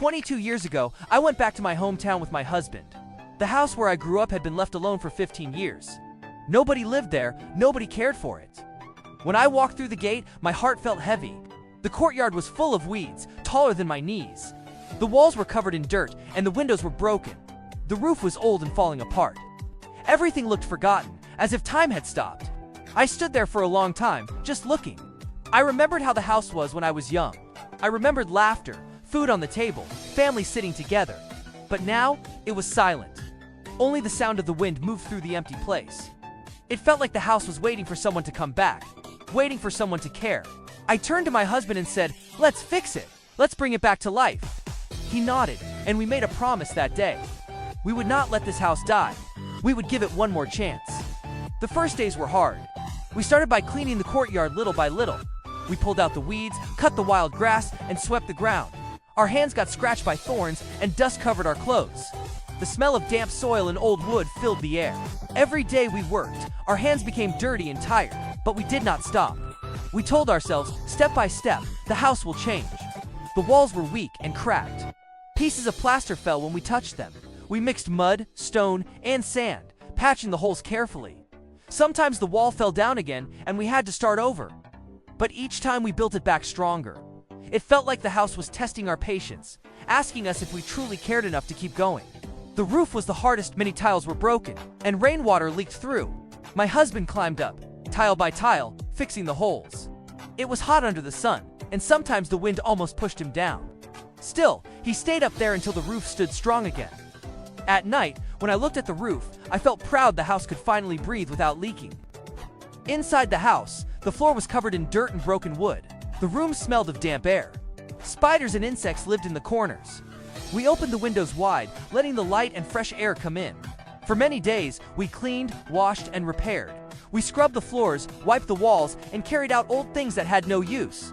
22 years ago, I went back to my hometown with my husband. The house where I grew up had been left alone for 15 years. Nobody lived there, nobody cared for it. When I walked through the gate, my heart felt heavy. The courtyard was full of weeds, taller than my knees. The walls were covered in dirt, and the windows were broken. The roof was old and falling apart. Everything looked forgotten, as if time had stopped. I stood there for a long time, just looking. I remembered how the house was when I was young. I remembered laughter, food on the table, families sitting together. But now, it was silent. Only the sound of the wind moved through the empty place. It felt like the house was waiting for someone to come back, waiting for someone to care. I turned to my husband and said, "Let's fix it. Let's bring it back to life." He nodded, and we made a promise that day. We would not let this house die. We would give it one more chance. The first days were hard. We started by cleaning the courtyard little by little. We pulled out the weeds, cut the wild grass, and swept the ground. Our hands got scratched by thorns, and dust covered our clothes. The smell of damp soil and old wood filled the air. Every day we worked, our hands became dirty and tired, but we did not stop. We told ourselves, step by step, the house will change. The walls were weak and cracked. Pieces of plaster fell when we touched them. We mixed mud, stone, and sand, patching the holes carefully. Sometimes the wall fell down again, and we had to start over. But each time we built it back stronger. It felt like the house was testing our patience, asking us if we truly cared enough to keep going. The roof was the hardest, many tiles were broken, and rainwater leaked through. My husband climbed up, tile by tile, fixing the holes. It was hot under the sun, and sometimes the wind almost pushed him down. Still, he stayed up there until the roof stood strong again. At night, when I looked at the roof, I felt proud the house could finally breathe without leaking. Inside the house, the floor was covered in dirt and broken wood. The room smelled of damp air. Spiders and insects lived in the corners. We opened the windows wide, letting the light and fresh air come in. For many days, we cleaned, washed, and repaired. We scrubbed the floors, wiped the walls, and carried out old things that had no use.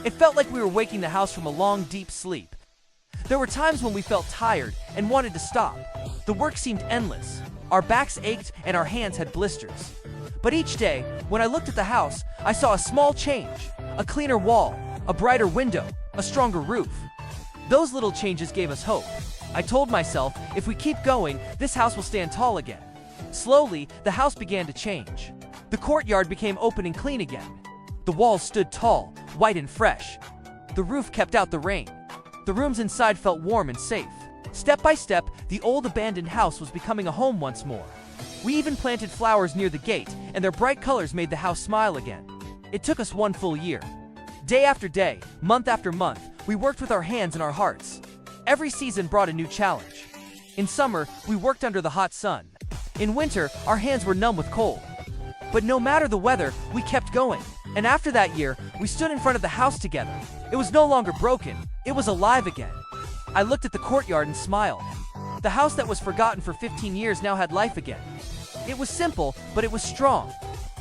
It felt like we were waking the house from a long, deep sleep. There were times when we felt tired and wanted to stop. The work seemed endless. Our backs ached and our hands had blisters. But each day, when I looked at the house, I saw a small change. A cleaner wall, a brighter window, a stronger roof. Those little changes gave us hope. I told myself, if we keep going, this house will stand tall again. Slowly, the house began to change. The courtyard became open and clean again. The walls stood tall, white and fresh. The roof kept out the rain. The rooms inside felt warm and safe. Step by step, the old abandoned house was becoming a home once more. We even planted flowers near the gate, and their bright colors made the house smile again. It took us one full year. Day after day, month after month, we worked with our hands and our hearts. Every season brought a new challenge. In summer, we worked under the hot sun. In winter, our hands were numb with cold. But no matter the weather, we kept going. And after that year, we stood in front of the house together. It was no longer broken, it was alive again. I looked at the courtyard and smiled. The house that was forgotten for 15 years now had life again. It was simple, but it was strong.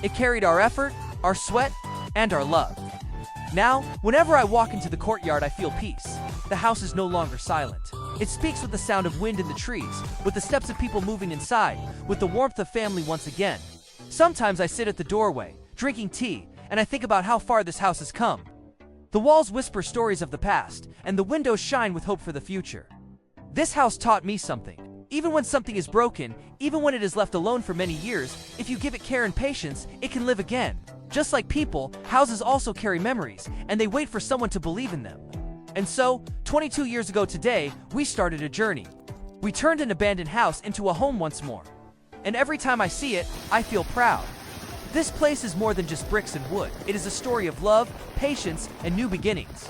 It carried our effort, our sweat, and our love. Now, whenever I walk into the courtyard, I feel peace. The house is no longer silent. It speaks with the sound of wind in the trees, with the steps of people moving inside, with the warmth of family once again. Sometimes I sit at the doorway, drinking tea, and I think about how far this house has come. The walls whisper stories of the past, and the windows shine with hope for the future. This house taught me something. Even when something is broken, even when it is left alone for many years, if you give it care and patience, it can live again. Just like people, houses also carry memories, and they wait for someone to believe in them. And so, 22 years ago today, we started a journey. We turned an abandoned house into a home once more. And every time I see it, I feel proud. This place is more than just bricks and wood. It is a story of love, patience, and new beginnings.